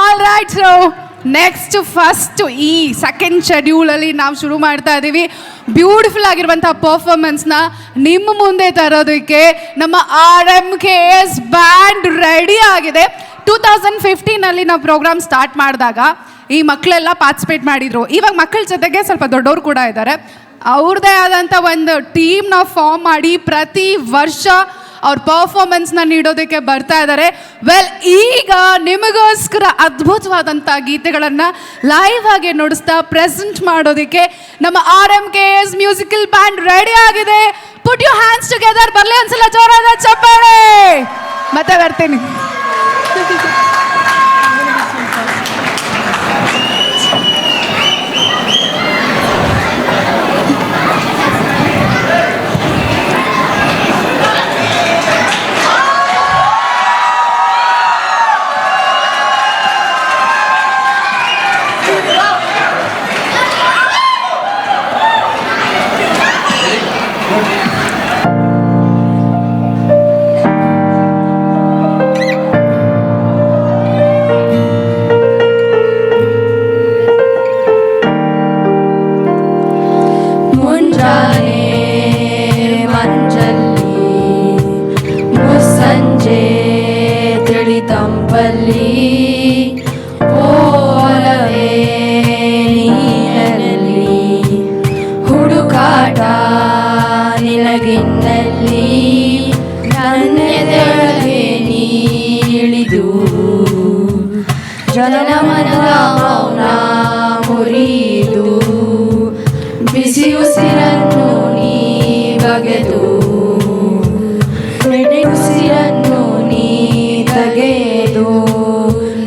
All right, so next first ಈ second ಶೆಡ್ಯೂಲಲ್ಲಿ ನಾವು ಶುರು ಮಾಡ್ತಾ ಇದ್ದೀವಿ. ಬ್ಯೂಟಿಫುಲ್ ಆಗಿರುವಂಥ ಪರ್ಫಾರ್ಮೆನ್ಸ್ನ ನಿಮ್ಮ ಮುಂದೆ ತರೋದಕ್ಕೆ ನಮ್ಮ RMKS ಬ್ಯಾಂಡ್ ರೆಡಿ ಆಗಿದೆ. 2015 ನಾವು ಪ್ರೋಗ್ರಾಮ್ ಸ್ಟಾರ್ಟ್ ಮಾಡಿದಾಗ ಈ ಮಕ್ಕಳೆಲ್ಲ ಪಾರ್ಟಿಸಿಪೇಟ್ ಮಾಡಿದರು. ಇವಾಗ ಮಕ್ಕಳ ಜೊತೆಗೆ ಸ್ವಲ್ಪ ದೊಡ್ಡವರು ಕೂಡ ಇದ್ದಾರೆ. ಅವ್ರದ್ದೇ ಆದಂಥ ಒಂದು ಟೀಮ್ನ ಫಾರ್ಮ್ ಮಾಡಿ ಪ್ರತಿ ವರ್ಷ ಅವ್ರ ಪರ್ಫಾರ್ಮೆನ್ಸ್ನ ನೀಡೋದಕ್ಕೆ ಬರ್ತಾ ಇದ್ದಾರೆ. ವೆಲ್, ಈಗ ನಿಮಗೋಸ್ಕರ ಅದ್ಭುತವಾದಂಥ ಗೀತೆಗಳನ್ನು ಲೈವ್ ಆಗಿ ನುಡಿಸ್ತಾ ಪ್ರೆಸೆಂಟ್ ಮಾಡೋದಕ್ಕೆ ನಮ್ಮ RMKS ಮ್ಯೂಸಿಕಲ್ ಬ್ಯಾಂಡ್ ರೆಡಿ ಆಗಿದೆ. Put you hands together. ಬರಲಿ ಒಂದ್ಸಲ ಜೋರಾದ ಚಪ್ಪಾಳೆ. ಮತ್ತೆ ಬರ್ತೀನಿ. ಹುಡುಕಾಟ ನಿನಗಿನ್ನಲ್ಲಿ ನನ್ನೆದೆಯೊಳಗೆ ನೀಳಿದು ಜನಮನದ ಮೌನ ಮುರಿದು ಬಿಸಿ ಉಸಿರನ್ನು ನೀ ಬಗೆದು ಉಸಿರನ್ನು ನೀ ತೆಗೆದು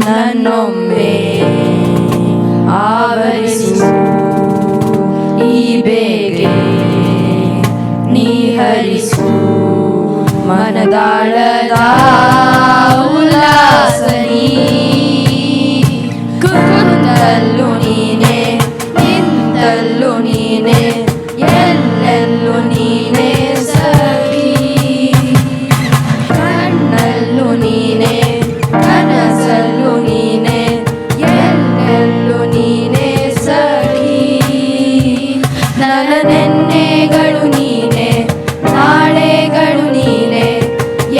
ನನ್ನೊಮ್ಮೆ ಆವರಿಸು. ಈ ಬೇಗೆ ನೀ ಹರಿಸು ಮನದಾಳದ ಉಲ್ಲಾಸ ನೀ. ಕುಂತಲ್ಲೂ ನೀನೆ, ನಿಂತಲ್ಲೂ ನೀನೆ, ಎಲ್ಲೆಲ್ಲೂ ನೀನೆ ಸಖಿ. ಕಣ್ಣಲ್ಲೂ ನೀನೆ, ಕನಸಲ್ಲೂ ನೀನೆ, ಎಲ್ಲೆಲ್ಲೂ ನೀನೆ ಸಖಿ. ನನ್ನ ನೆನ್ನೆಗಳು ನೀನೆ, ನಾಳೆಗಳು ನೀನೆ,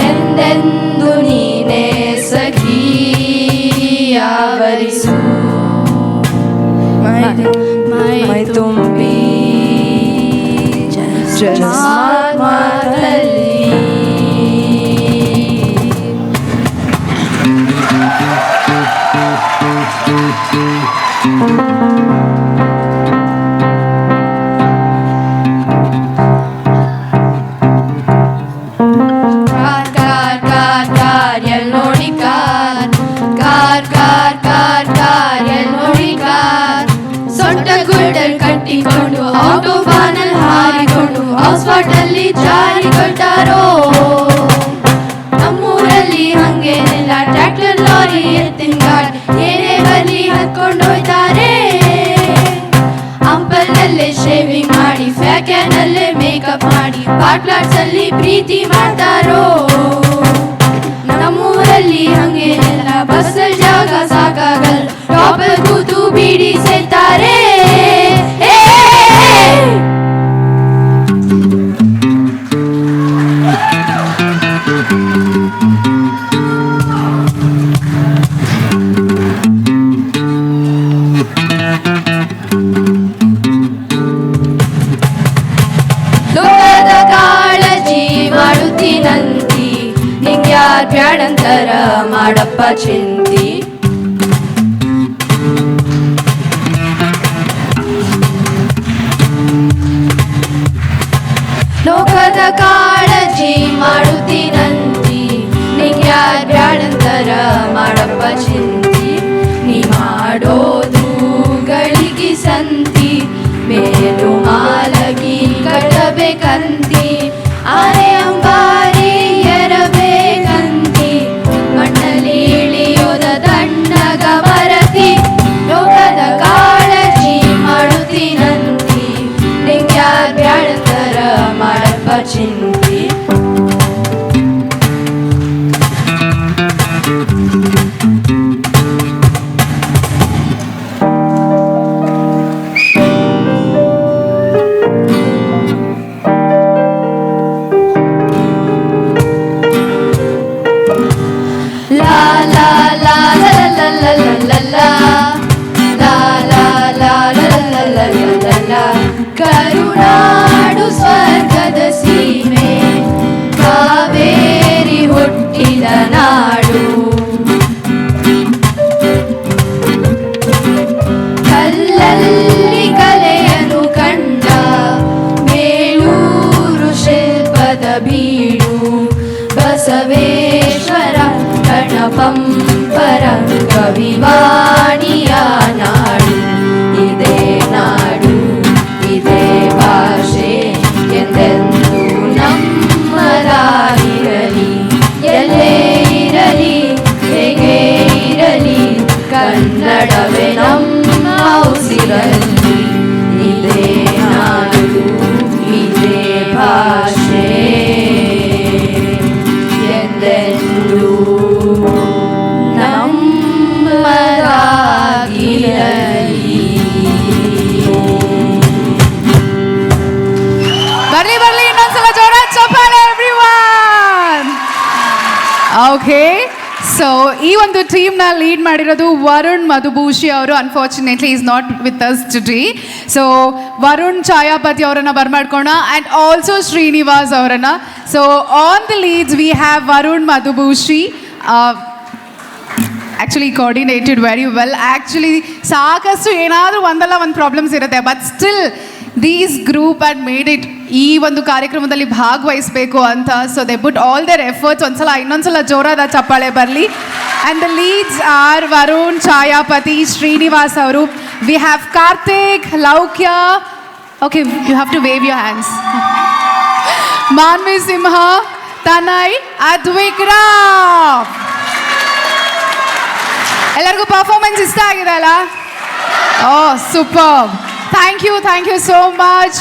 ಎಂದೆಂದು ನೀನೆ ಸಖಿ. ಆವರಿಸು ಮೈ ತುಂಬಿ ಮಾತಲ್ಲಿ. ಕಟ್ಟಿಕೊಂಡು ಆಟೋಬಾನಲ್ಲಿ ಹಾರಿಕೊಂಡು ಹಾಸ್ಪಾಟಲ್ಲಿ ಜಾರಿಕೊಟ್ಟಾರೋ. ನಮ್ಮೂರಲ್ಲಿ ಹಂಗೇನಿಲ್ಲ, ಟ್ರ್ಯಾಕ್ಟರ್ ಲಾರಿ ಎತ್ತಿನ ಗಾಡಿ ಏನೇ ಬಲಿ ಹತ್ಕೊಂಡೋಯ್ತಾರೆ. ಅಂಪಲ್ನಲ್ಲೇ ಶೇವಿಂಗ್ ಮಾಡಿ, ಫ್ಯಾಕ್ಯಾನಲ್ಲೇ ಮೇಕಪ್ ಮಾಡಿ, ಪಾಟ್ಲಾಟ್ಸ್ ಅಲ್ಲಿ ಪ್ರೀತಿ ಮಾಡ್ತಾರೋ. ನಮ್ಮೂರಲ್ಲಿ ಹಂಗೇನಿಲ್ಲ, ಬಸ್ಸಲ್ಲಿ ಜಾಗ ಸಾಕಾಗಲ್ಲ, ಟಾಪಲ್ ಕೂತು ಬೀಡಿ ಸೇರ್ತಾರೆ. ಲೋಕದ ಕಾಳಜಿ ಮಾಡುತ್ತೀನಂತಿ, ನಿಂಗ್ಯಾರ್ ಬ್ಯಾಡಂತರ ಮಾಡಪ್ಪ ಚಿಂತಿ. ಲೋಕದ ಕಾಳಜಿ ಮಾಡುತ್ತೀನಂತಿ, ನಿಂಗ್ಯಾರ್ ಬ್ಯಾಡಂತರ ಮಾಡಪ್ಪ ಚಿಂತಿ. ನೀ ಮಾಡೋದು ಗಳಿಗೆ ಸಂತಿ, ಮೇಲು ಮಾಲಗಿ ಕಟ್ಟಬೇಕಂತಿ. ಆನೆ ಅಂಬಾರಿ ಎರಬೇಕಂತಿ, ಮಣ್ಣಲ್ಲಿ ಇಳಿಯೋದ ತಣ್ಣಗ ಮರತಿ. ಲೋಕದ ಕಾಳಜಿ ಮಾಡುತ್ತೀನಂತಿ, ನಿಂಗ್ಯಾರ್ ಬ್ಯಾಡಂತರ ಮಾಡಪ್ಪ ಚಿಂತಿ. ಕವಿವಾಣಿಯ ನಾಡು ಇದೇ ನಾಡು ಇದೇ ಭಾಷೆ ಎಂದೆಂದು ನಮ್ಮದಾಗಿರಲಿ ಎಲ್ಲೇ ಇರಲಿ ಹೇಗೆ ಇರಲಿ ಕನ್ನಡವೇ ನಮ್ಮ ಉಸಿರಲ್ಲಿ ಇದೇ ನಾಡು ಇದೇ ಭಾಷೆ ಎಂದೆಂದು ನಮ್ಮದಾಗಿರಲಿ. ಬರ್ಲಿ ಬರ್ಲಿ ಇನ್ನೊಂದ್ಸಲ ಜೋರ ಚಪ್ಪಾಳೆ ಎವ್ರಿವನ್. ಓಕೆ, ಸೊ ಈ ಒಂದು ಟೀಮ್ನ ಲೀಡ್ ಮಾಡಿರೋದು ವರುಣ್ ಮಧುಭೂಷಿ ಅವರು. Unfortunately is not with us today. So Varun Chhayapathi ಅವರನ್ನ ಬರ್ಮಾಡ್ಕೋಣ ಆ್ಯಂಡ್ ಆಲ್ಸೋ ಶ್ರೀನಿವಾಸ್ ಅವರನ್ನ. So on the leads we have Varun Madhubhushi. Actually coordinated very well. Actually ಸಾಕಷ್ಟು ಏನಾದರೂ ಒಂದಲ್ಲ ಒಂದು ಪ್ರಾಬ್ಲಮ್ಸ್ ಇರುತ್ತೆ, but still these group and made it ಈ ಒಂದು ಕಾರ್ಯಕ್ರಮದಲ್ಲಿ ಭಾಗವಹಿಸಬೇಕು ಅಂತ. So they put all their efforts. ಇನ್ನೊಂದ್ಸಲ ಜೋರಾದ ಚಪ್ಪಾಳೆ ಬರಲಿ. And the leads are Varun, Chhayapathi, Srinivas ಅವರು. We have Karthik, Loukya. Okay, you have to wave your hands. Manvi Simha, Tanay, Advikram. ಎಲ್ಲರಿಗೂ ಪರ್ಫಾರ್ಮೆನ್ಸ್ ಇಷ್ಟ ಆಗಿದೆ ಅಲ್ಲ? Oh super. Thank you so much.